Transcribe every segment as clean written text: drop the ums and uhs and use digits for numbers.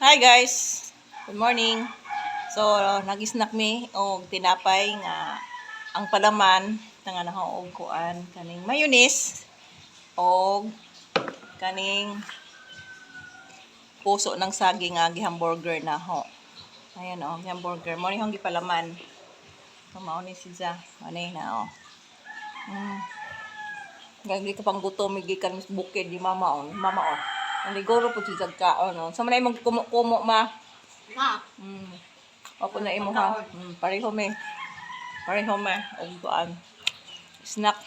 Hi guys! Good morning! So, nag-snack mi o tinapay nga ang palaman nga nakaog kuan kaning mayonnaise o kaning puso ng saging nga gihamburger na ho. Ayan o, hamburger. Mo ni hong gipalaman. Mao ni siya. Ani na o. Gagi ka pang gutom gikan mis bukid di mama o. Mama o. Ang liguro po siya kaon no. Sa manay mong kumo ma. Ha? Opo na imo ha. Pareho me. Pareho me. Og kuan. Snack.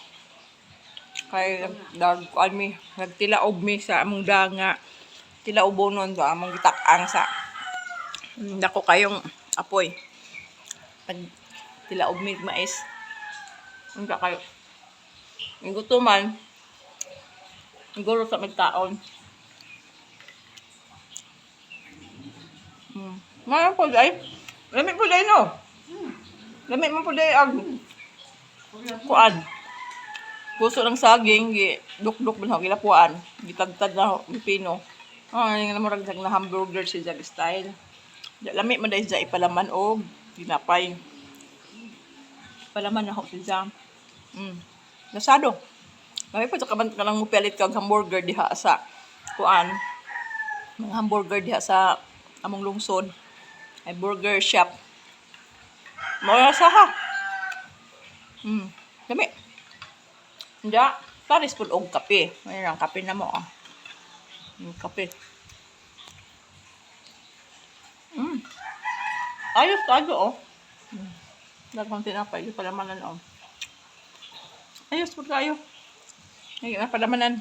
Kay dag kuan mi. Nagtilaob mi sa among danga. Tilaubonon do among gitak-ang sa. Dako kayong apoy. Pag tilaob mi mais. Unda kayo. Ang gutuman. Siguro sa magtaon. Ngayon po day. Lamig po day no. Lamig mo po day ang kuan. Puso ng saging, duk-duk man ho gilapuan. Gitagtad na pipino. Ay nga murag na hamburger si jag style. Lamig man day sa ipalaman og ginapay. Palaman na ho siya. Nasado. Kami pa sa kaban ka lang mo pelit kag hamburger diha sa kuan. Mga hamburger diha sa among lungsod ay burger shop. Mura sa ha. Dami. Nda, pares pud og kape. Mayroon ang kape na mo ah. Kape. Ayos tayo oh. Daghang tinapay yung palamanan oh. Ayos pud kayo. Ay, na palamanan.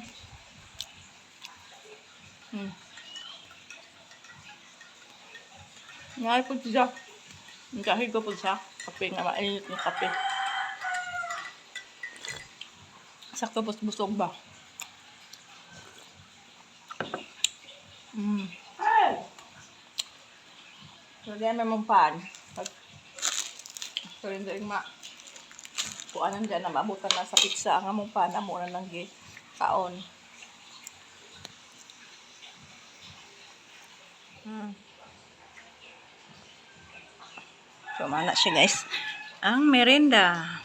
Ngayon po siya. Kahit ko po siya. Kape nga, mainit ng kape. Sakto po busog ba? So, diyan may mong pan. So, hindi ma. Kuanan dyan na maabutan na sa pizza. Ang among pan, amo na lang kaon. So, mana siya guys. Ang merenda.